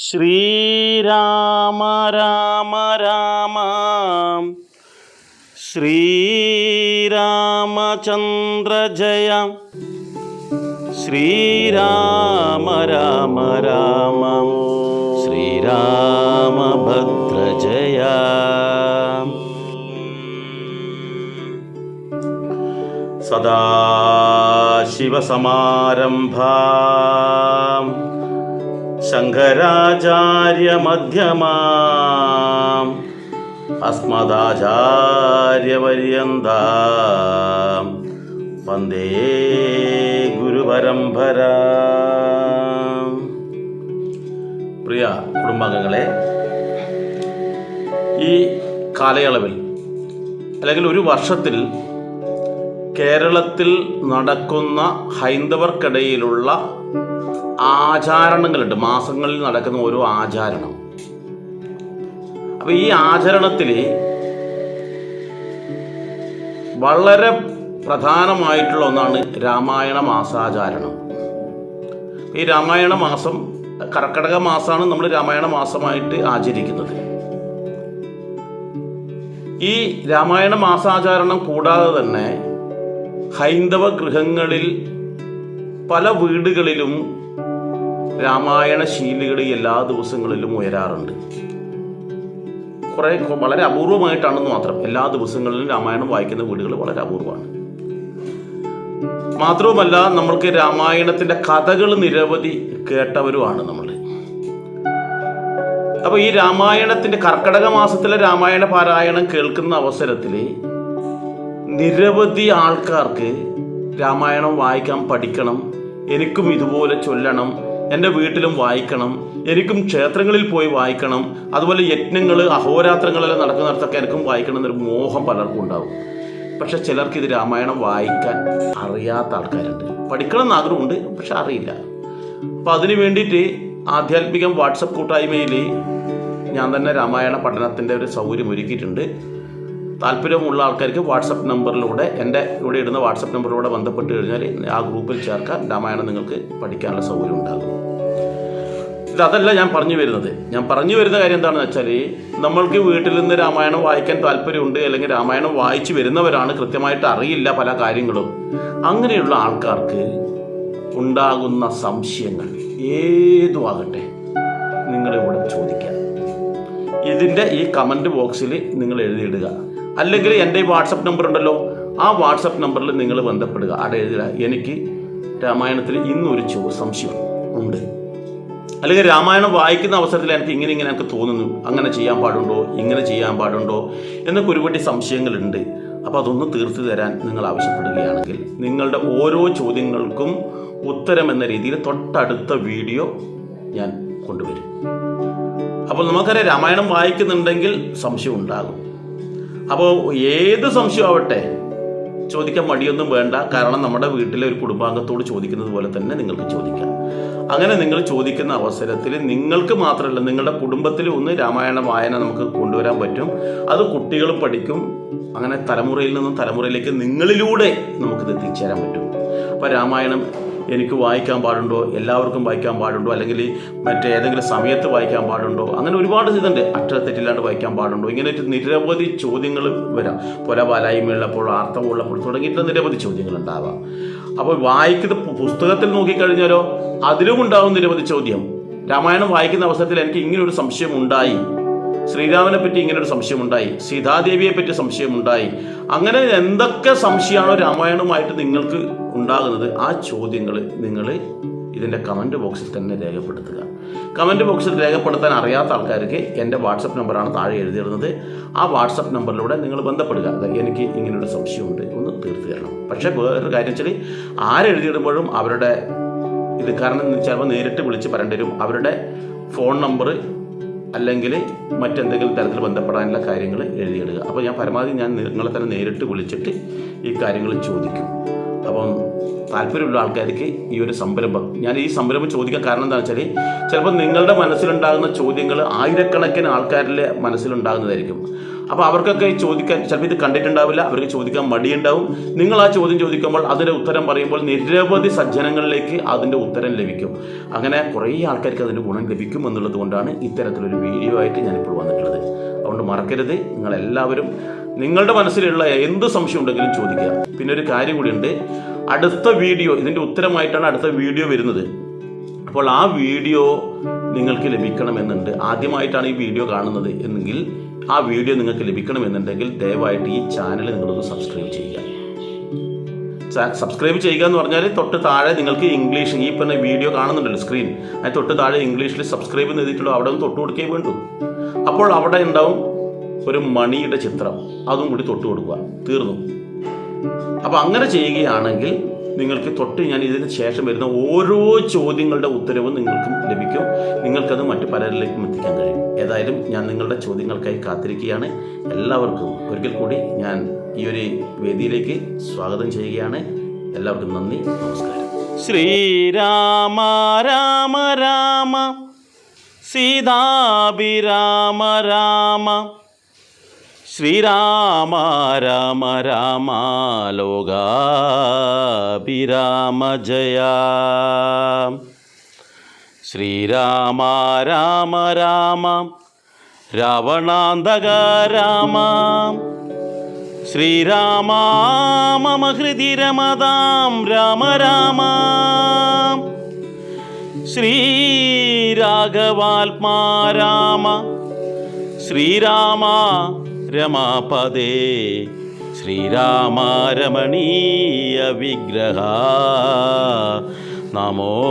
ശ്രീരാമ രാമ രാമ ശ്രീരാമചന്ദ്ര ജയ ശ്രീരാമ രാമ രാമ ശ്രീരാമഭദ്ര ജയ. സദാശിവസമാരംഭാം ശങ്കരാചാര്യമധ്യമാം അസ്മദാചാര്യപര്യന്താം വന്ദേ ഗുരുപരമ്പരാം. പ്രിയ കുടുംബാംഗങ്ങളെ, ഈ കാലയളവിൽ അല്ലെങ്കിൽ ഒരു വർഷത്തിൽ കേരളത്തിൽ നടക്കുന്ന ഹൈന്ദവർക്കിടയിലുള്ള ആചരണങ്ങളുണ്ട്. മാസങ്ങളിൽ നടക്കുന്ന ഓരോ ആചരണം. അപ്പോൾ ഈ ആചരണത്തിൽ വളരെ പ്രധാനമായിട്ടുള്ള ഒന്നാണ് രാമായണ മാസാചാരണം. ഈ രാമായണ മാസം കർക്കിടക മാസമാണ് നമ്മൾ രാമായണ മാസമായിട്ട് ആചരിക്കുന്നത്. ഈ രാമായണ മാസാചാരണം കൂടാതെ തന്നെ ഹൈന്ദവ ഗൃഹങ്ങളിൽ പല വീടുകളിലും രാമായണ ശീലുകൾ എല്ലാ ദിവസങ്ങളിലും ഉയരാറുണ്ട്. വളരെ അപൂർവമായിട്ടാണെന്ന് മാത്രം. എല്ലാ ദിവസങ്ങളിലും രാമായണം വായിക്കുന്ന വീടുകൾ വളരെ അപൂർവമാണ്. മാത്രവുമല്ല, നമ്മൾക്ക് രാമായണത്തിന്റെ കഥകൾ നിരവധി കേട്ടവരുമാണ് നമ്മൾ. അപ്പോൾ ഈ രാമായണത്തിന്റെ കർക്കിടക മാസത്തിലെ രാമായണ പാരായണം കേൾക്കുന്ന അവസരത്തിൽ നിരവധി ആൾക്കാർക്ക് രാമായണം വായിക്കാൻ പഠിക്കണം, എനിക്കും ഇതുപോലെ ചൊല്ലണം, എൻ്റെ വീട്ടിലും വായിക്കണം, എനിക്കും ക്ഷേത്രങ്ങളിൽ പോയി വായിക്കണം, അതുപോലെ യജ്ഞങ്ങൾ അഹോരാത്രങ്ങളെല്ലാം നടക്കുന്നിടത്തൊക്കെ എനിക്കും വായിക്കണം എന്നൊരു മോഹം പലർക്കും ഉണ്ടാവും. പക്ഷെ ചിലർക്ക് ഇത് രാമായണം വായിക്കാൻ അറിയാത്ത ആൾക്കാരുണ്ട്. പഠിക്കണം എന്ന് ആഗ്രഹമുണ്ട്, പക്ഷെ അറിയില്ല. അപ്പോൾ അതിന് വേണ്ടിയിട്ട് ആധ്യാത്മികം വാട്സപ്പ് കൂട്ടായ്മയിൽ ഞാൻ തന്നെ രാമായണ പഠനത്തിൻ്റെ ഒരു സൗകര്യം ഒരുക്കിയിട്ടുണ്ട്. താല്പര്യമുള്ള ആൾക്കാർക്ക് വാട്സപ്പ് നമ്പറിലൂടെ, എൻ്റെ ഇവിടെ ഇടുന്ന വാട്സപ്പ് നമ്പറിലൂടെ ബന്ധപ്പെട്ട് കഴിഞ്ഞാൽ ആ ഗ്രൂപ്പിൽ ചേർക്കാൻ രാമായണം നിങ്ങൾക്ക് പഠിക്കാനുള്ള സൗകര്യം ഉണ്ടാകും. അതല്ല ഞാൻ പറഞ്ഞു വരുന്നത്. ഞാൻ പറഞ്ഞു വരുന്ന കാര്യം എന്താണെന്ന് വെച്ചാൽ, നമ്മൾക്ക് വീട്ടിൽ നിന്ന് രാമായണം വായിക്കാൻ താല്പര്യമുണ്ട്, അല്ലെങ്കിൽ രാമായണം വായിച്ചു വരുന്നവരാണ്, കൃത്യമായിട്ട് അറിയില്ല പല കാര്യങ്ങളും. അങ്ങനെയുള്ള ആൾക്കാർക്ക് ഉണ്ടാകുന്ന സംശയങ്ങൾ ഏതുമാകട്ടെ നിങ്ങളിവിടെ ചോദിക്കാം. ഇതിൻ്റെ ഈ കമൻറ്റ് ബോക്സിൽ നിങ്ങൾ എഴുതിയിടുക. അല്ലെങ്കിൽ എൻ്റെ ഈ വാട്സപ്പ് നമ്പർ ഉണ്ടല്ലോ, ആ വാട്സപ്പ് നമ്പറിൽ നിങ്ങൾ ബന്ധപ്പെടുക. അവിടെ എഴുതുക, എനിക്ക് രാമായണത്തിൽ ഇന്നൊരു സംശയം ഉണ്ട്, അല്ലെങ്കിൽ രാമായണം വായിക്കുന്ന അവസരത്തിൽ എനിക്ക് ഇങ്ങനെ എനിക്ക് തോന്നുന്നു, അങ്ങനെ ചെയ്യാൻ പാടുണ്ടോ, ഇങ്ങനെ ചെയ്യാൻ പാടുണ്ടോ എന്നൊക്കെ ഒരുപാട് സംശയങ്ങളുണ്ട്. അപ്പോൾ അതൊന്ന് തീർത്തു തരാൻ നിങ്ങൾ ആവശ്യപ്പെടുകയാണെങ്കിൽ നിങ്ങളുടെ ഓരോ ചോദ്യങ്ങൾക്കും ഉത്തരം എന്ന രീതിയിൽ തൊട്ടടുത്ത വീഡിയോ ഞാൻ കൊണ്ടുവരും. അപ്പോൾ നമുക്കറിയാം, രാമായണം വായിക്കുന്നുണ്ടെങ്കിൽ സംശയം ഉണ്ടാകും. അപ്പോൾ ഏത് സംശയമാവട്ടെ ചോദിക്കാൻ മടിയൊന്നും വേണ്ട. കാരണം നമ്മുടെ വീട്ടിലെ ഒരു കുടുംബാംഗത്തോട് ചോദിക്കുന്നത് പോലെ തന്നെ നിങ്ങൾക്ക് ചോദിക്കാം. അങ്ങനെ നിങ്ങൾ ചോദിക്കുന്ന അവസരത്തിൽ നിങ്ങൾക്ക് മാത്രമല്ല, നിങ്ങളുടെ കുടുംബത്തിൽ ഒന്ന് രാമായണ വായന നമുക്ക് കൊണ്ടുവരാൻ പറ്റും. അത് കുട്ടികളും പഠിക്കും. അങ്ങനെ തലമുറയിൽ നിന്നും തലമുറയിലേക്ക് നിങ്ങളിലൂടെ നമുക്കിത് എത്തിച്ചേരാൻ പറ്റും. അപ്പോൾ രാമായണം എനിക്ക് വായിക്കാൻ പാടുണ്ടോ, എല്ലാവർക്കും വായിക്കാൻ പാടുണ്ടോ, അല്ലെങ്കിൽ മറ്റേതെങ്കിലും സമയത്ത് വായിക്കാൻ പാടുണ്ടോ, അങ്ങനെ ഒരുപാട് ഇതുണ്ട്. അക്ഷരത്തെറ്റില്ലാണ്ട് വായിക്കാൻ പാടുണ്ടോ, ഇങ്ങനെ നിരവധി ചോദ്യങ്ങൾ വരാം. പൊലപാലായ്മയുള്ളപ്പോൾ, ആർത്തവമുള്ളപ്പോൾ തുടങ്ങിയിട്ട് നിരവധി ചോദ്യങ്ങൾ ഉണ്ടാവാം. അപ്പോൾ വായിക്കുന്ന പുസ്തകത്തിൽ നോക്കിക്കഴിഞ്ഞാലോ അതിലും ഉണ്ടാകും നിരവധി ചോദ്യം. രാമായണം വായിക്കുന്ന അവസരത്തിൽ എനിക്ക് ഇങ്ങനൊരു സംശയം ഉണ്ടായി, ശ്രീരാമനെ പറ്റി ഇങ്ങനൊരു സംശയമുണ്ടായി, സീതാദേവിയെ പറ്റി സംശയമുണ്ടായി. അങ്ങനെ എന്തൊക്കെ സംശയമാണോ രാമായണവുമായിട്ട് നിങ്ങൾക്ക് ഉണ്ടാകുന്നത്, ആ ചോദ്യങ്ങൾ നിങ്ങൾ ഇതിൻ്റെ കമൻറ്റ് ബോക്സിൽ തന്നെ രേഖപ്പെടുത്തുക. കമൻറ്റ് ബോക്സിൽ രേഖപ്പെടുത്താൻ അറിയാത്ത ആൾക്കാർക്ക് എൻ്റെ വാട്സപ്പ് നമ്പറാണ് താഴെ എഴുതിയിടുന്നത്. ആ വാട്സപ്പ് നമ്പറിലൂടെ നിങ്ങൾ ബന്ധപ്പെടുക. എനിക്ക് ഇങ്ങനൊരു സംശയമുണ്ട്, ഒന്ന് തീർത്ത് തരണം. പക്ഷേ വേറൊരു കാര്യം വെച്ചാൽ, ആരെഴുതിയിടുമ്പോഴും അവരുടെ ഇത്, കാരണം ചിലപ്പോൾ നേരിട്ട് വിളിച്ച് പറയേണ്ടി വരും. അവരുടെ ഫോൺ നമ്പർ അല്ലെങ്കിൽ മറ്റെന്തെങ്കിലും തരത്തിൽ ബന്ധപ്പെടാനുള്ള കാര്യങ്ങൾ എഴുതിയിടുക. അപ്പോൾ ഞാൻ പരമാവധി നിങ്ങളെ തന്നെ നേരിട്ട് വിളിച്ചിട്ട് ഈ കാര്യങ്ങൾ ചോദിക്കും. അപ്പം താല്പര്യമുള്ള ആൾക്കാർക്ക് ഈ ഒരു സംരംഭം, ഞാൻ ഈ സംരംഭം ചോദിക്കാൻ കാരണം എന്താണെന്ന് വെച്ചാൽ, ചിലപ്പോൾ നിങ്ങളുടെ മനസ്സിലുണ്ടാകുന്ന ചോദ്യങ്ങൾ ആയിരക്കണക്കിന് ആൾക്കാരുടെ മനസ്സിലുണ്ടാകുന്നതായിരിക്കും. അപ്പോൾ അവർക്കൊക്കെ ചോദിക്കാൻ ചിലപ്പോൾ ഇത് കണ്ടിട്ടുണ്ടാവില്ല, അവർക്ക് ചോദിക്കാൻ മടിയുണ്ടാവും. നിങ്ങൾ ആ ചോദ്യം ചോദിക്കുമ്പോൾ അതിൻ്റെ ഉത്തരം പറയുമ്പോൾ നിരവധി സജ്ജനങ്ങളിലേക്ക് അതിൻ്റെ ഉത്തരം ലഭിക്കും. അങ്ങനെ കുറേ ആൾക്കാർക്ക് അതിൻ്റെ ഗുണം ലഭിക്കും എന്നുള്ളത് കൊണ്ടാണ് ഇത്തരത്തിലൊരു വീഡിയോ ആയിട്ട് ഞാനിപ്പോൾ വന്നിട്ടുള്ളത്. അതുകൊണ്ട് മറക്കരുത്, നിങ്ങളെല്ലാവരും നിങ്ങളുടെ മനസ്സിലുള്ള എന്ത് സംശയം ഉണ്ടെങ്കിലും ചോദിക്കുക. പിന്നെ ഒരു കാര്യം കൂടിയുണ്ട്, അടുത്ത വീഡിയോ ഇതിൻ്റെ ഉത്തരമായിട്ടാണ് അടുത്ത വീഡിയോ വരുന്നത്. അപ്പോൾ ആ വീഡിയോ നിങ്ങൾക്ക് ലഭിക്കണമെന്നുണ്ട്, ആദ്യമായിട്ടാണ് ഈ വീഡിയോ കാണുന്നത് എന്നെങ്കിൽ ആ വീഡിയോ നിങ്ങൾക്ക് ലഭിക്കണമെന്നുണ്ടെങ്കിൽ ദയവായിട്ട് ഈ ചാനൽ നിങ്ങളൊന്ന് സബ്സ്ക്രൈബ് ചെയ്യുക. സബ്സ്ക്രൈബ് ചെയ്യുക എന്ന് പറഞ്ഞാൽ തൊട്ട് താഴെ നിങ്ങൾക്ക് ഇംഗ്ലീഷ് ഈ പറഞ്ഞ വീഡിയോ കാണുന്നുണ്ടല്ലോ സ്ക്രീൻ, അതിന് തൊട്ട് താഴെ ഇംഗ്ലീഷിൽ സബ്സ്ക്രൈബ് എന്ന് എഴുതിയിട്ടുള്ളൂ, അവിടെ ഒന്ന് തൊട്ട് കൊടുക്കേ വേണ്ടൂ. അപ്പോൾ അവിടെ ഉണ്ടാവും ഒരു മണിയുടെ ചിത്രം, അതും കൂടി തൊട്ട് കൊടുക്കുക, തീർന്നു. അപ്പോൾ അങ്ങനെ ചെയ്യുകയാണെങ്കിൽ നിങ്ങൾക്ക് തൊട്ട് ഞാൻ ഇതിന് ശേഷം വരുന്ന ഓരോ ചോദ്യങ്ങളുടെ ഉത്തരവും നിങ്ങൾക്കും ലഭിക്കും. നിങ്ങൾക്കത് മറ്റു പലരിലേക്കും എത്തിക്കാൻ കഴിയും. ഏതായാലും ഞാൻ നിങ്ങളുടെ ചോദ്യങ്ങൾക്കായി കാത്തിരിക്കുകയാണ്. എല്ലാവർക്കും ഒരിക്കൽ കൂടി ഞാൻ ഈ ഒരു വേദിയിലേക്ക് സ്വാഗതം ചെയ്യുകയാണ്. എല്ലാവർക്കും നന്ദി, നമസ്കാരം. ശ്രീരാമ രാമ രാമ സീതാഭിരാമ രാമ ശ്രീരാമ രാമ രാമ ലോകാഭിരാമ ജയ. ശ്രീരാമ രാമ രാമ രാവണാന്തക രാമ ശ്രീരാമ മമ ഹൃദി രമതാം രാമ രാമ. ശ്രീരാഘവാത്മാ രാമ ശ്രീരാമ രമാപദേ ശ്രീരാമ രമണീയ വിഗ്രഹ നമോസ്തുതേ.